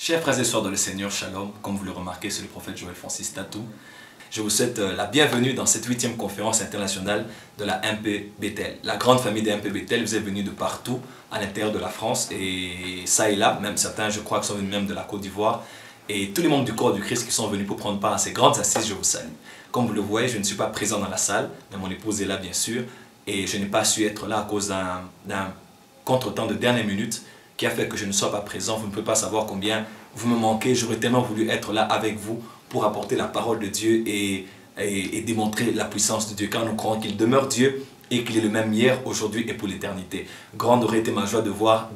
Chers frères et sœurs dans le Seigneur, Shalom, comme vous le remarquez, c'est le prophète Joël Francis Tatou. Je vous souhaite la bienvenue dans cette 8e conférence internationale de la MP Bethel. La grande famille des MP Bethel, vous êtes venus de partout à l'intérieur de la France et ça et là, même certains je crois qui sont venus même de la Côte d'Ivoire. Et tous les membres du corps du Christ qui sont venus pour prendre part à ces grandes assises, je vous salue. Comme vous le voyez, je ne suis pas présent dans la salle, mais mon épouse est là bien sûr. Et je n'ai pas su être là à cause d'un contretemps de dernière minute qui a fait que je ne sois pas présent. Vous ne pouvez pas savoir combien vous me manquez. J'aurais tellement voulu être là avec vous pour apporter la parole de Dieu et démontrer la puissance de Dieu, car nous croyons qu'il demeure Dieu et qu'il est le même hier, aujourd'hui et pour l'éternité. Grande aurait été ma joie de voir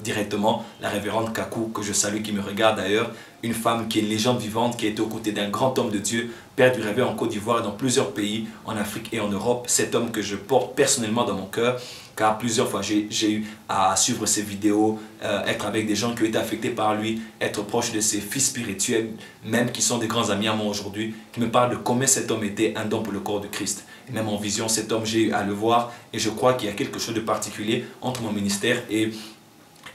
directement la révérende Kakou, que je salue, qui me regarde d'ailleurs, une femme qui est légende vivante, qui a été aux côtés d'un grand homme de Dieu, père du réveil en Côte d'Ivoire et dans plusieurs pays, en Afrique et en Europe. Cet homme que je porte personnellement dans mon cœur, car plusieurs fois j'ai eu à suivre ses vidéos, être avec des gens qui ont été affectés par lui, être proche de ses fils spirituels, même qui sont des grands amis à moi aujourd'hui, qui me parlent de combien cet homme était un don pour le corps de Christ. Et même en vision, cet homme, j'ai eu à le voir et je crois qu'il y a quelque chose de particulier entre mon ministère et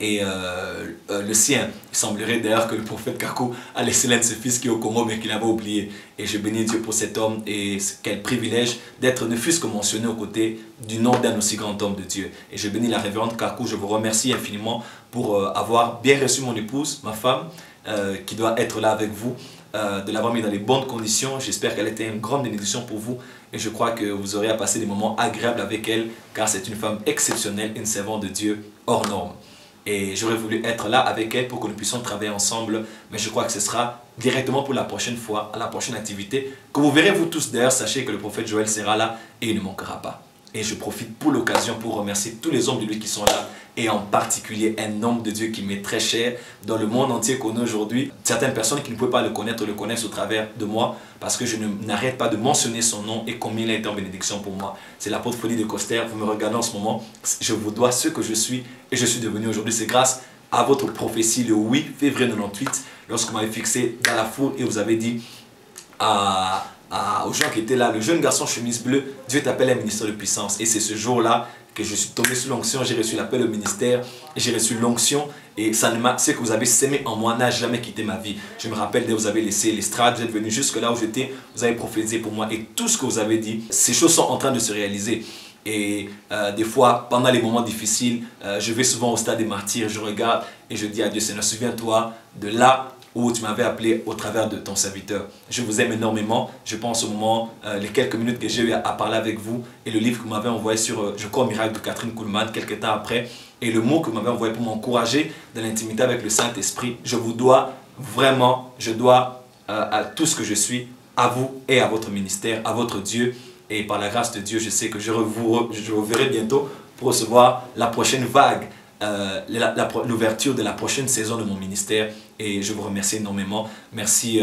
le sien. Il semblerait d'ailleurs que le prophète Kakou a laissé l'un de ses fils qui est au Congo mais qu'il avait oublié. Et je bénis Dieu pour cet homme et quel privilège d'être ne fût-ce que mentionné aux côtés du nom d'un aussi grand homme de Dieu. Et je bénis la révérende Kakou, je vous remercie infiniment pour avoir bien reçu mon épouse, ma femme, qui doit être là avec vous, de l'avoir mis dans les bonnes conditions. J'espère qu'elle était une grande bénédiction pour vous et je crois que vous aurez à passer des moments agréables avec elle car c'est une femme exceptionnelle, une servante de Dieu hors norme. Et j'aurais voulu être là avec elle pour que nous puissions travailler ensemble. Mais je crois que ce sera directement pour la prochaine fois, à la prochaine activité. Que vous verrez vous tous d'ailleurs, sachez que le prophète Joël sera là et il ne manquera pas. Et je profite pour l'occasion pour remercier tous les hommes de lui qui sont là. Et en particulier un homme de Dieu qui m'est très cher dans le monde entier qu'on a aujourd'hui. Certaines personnes qui ne pouvaient pas le connaissent au travers de moi parce que je n'arrête pas de mentionner son nom et combien il a été en bénédiction pour moi. C'est l'apôtre Folie de Coster. Vous me regardez en ce moment, je vous dois ce que je suis et je suis devenu aujourd'hui. C'est grâce à votre prophétie le 8 février 98 lorsque vous m'avez fixé dans la foule et vous avez dit aux gens qui étaient là, le jeune garçon chemise bleue, Dieu t'appelle à un ministère de puissance. Et c'est ce jour-là que je suis tombé sous l'onction, j'ai reçu l'appel au ministère, j'ai reçu l'onction et ce que vous avez sémé en moi n'a jamais quitté ma vie. Je me rappelle, dès que vous avez laissé l'estrade, vous êtes venu jusque là où j'étais, vous avez prophétisé pour moi et tout ce que vous avez dit, ces choses sont en train de se réaliser. Et des fois, pendant les moments difficiles, je vais souvent au stade des martyrs, je regarde et je dis à Dieu, Seigneur, souviens-toi de là où tu m'avais appelé au travers de ton serviteur. Je vous aime énormément. Je pense au moment, les quelques minutes que j'ai eu à parler avec vous et le livre que vous m'avez envoyé sur, je crois, au miracle de Catherine Kuhlman, quelques temps après, et le mot que vous m'avez envoyé pour m'encourager dans l'intimité avec le Saint-Esprit. Je vous dois vraiment, je dois à tout ce que je suis, à vous et à votre ministère, à votre Dieu. Et par la grâce de Dieu, je sais que je vous verrai bientôt pour recevoir la prochaine vague. L'ouverture de la prochaine saison de mon ministère et je vous remercie énormément. Merci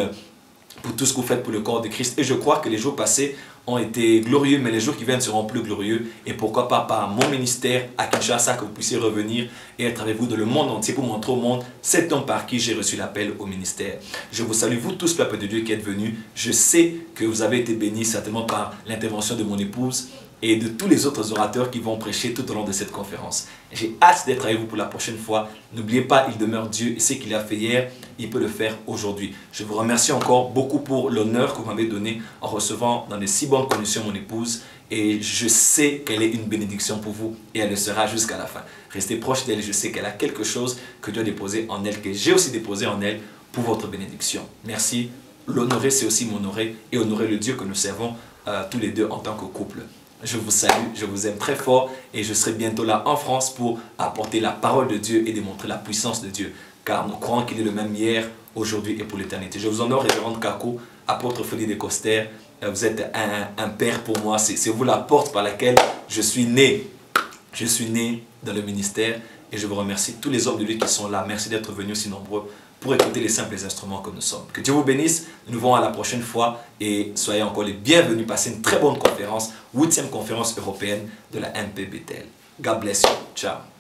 pour tout ce que vous faites pour le corps de Christ et je crois que les jours passés ont été glorieux mais les jours qui viennent seront plus glorieux et pourquoi pas par mon ministère à Kinshasa que vous puissiez revenir et être avec vous dans le monde entier pour montrer au monde cet homme par qui j'ai reçu l'appel au ministère. Je vous salue vous tous peuple de Dieu qui êtes venus. Je sais que vous avez été bénis certainement par l'intervention de mon épouse et de tous les autres orateurs qui vont prêcher tout au long de cette conférence. J'ai hâte d'être avec vous pour la prochaine fois. N'oubliez pas, il demeure Dieu et ce qu'il a fait hier, il peut le faire aujourd'hui. Je vous remercie encore beaucoup pour l'honneur que vous m'avez donné en recevant dans de si bonnes conditions mon épouse et je sais qu'elle est une bénédiction pour vous et elle le sera jusqu'à la fin. Restez proche d'elle, je sais qu'elle a quelque chose que Dieu a déposé en elle, que j'ai aussi déposé en elle pour votre bénédiction. Merci. L'honorer, c'est aussi m'honorer et honorer le Dieu que nous servons tous les deux en tant que couple. Je vous salue, je vous aime très fort et je serai bientôt là en France pour apporter la parole de Dieu et démontrer la puissance de Dieu. Car nous croyons qu'il est le même hier, aujourd'hui et pour l'éternité. Je vous honore, révérende Kakou, apôtre Folie de Coster. Vous êtes un père pour moi. C'est vous la porte par laquelle je suis né. Je suis né dans le ministère et je vous remercie tous les hommes de lui qui sont là. Merci d'être venus si nombreux pour écouter les simples instruments que nous sommes. Que Dieu vous bénisse, nous nous verrons à la prochaine fois et soyez encore les bienvenus. Passez une très bonne conférence, 8e conférence européenne de la MP Bethel. God bless you. Ciao.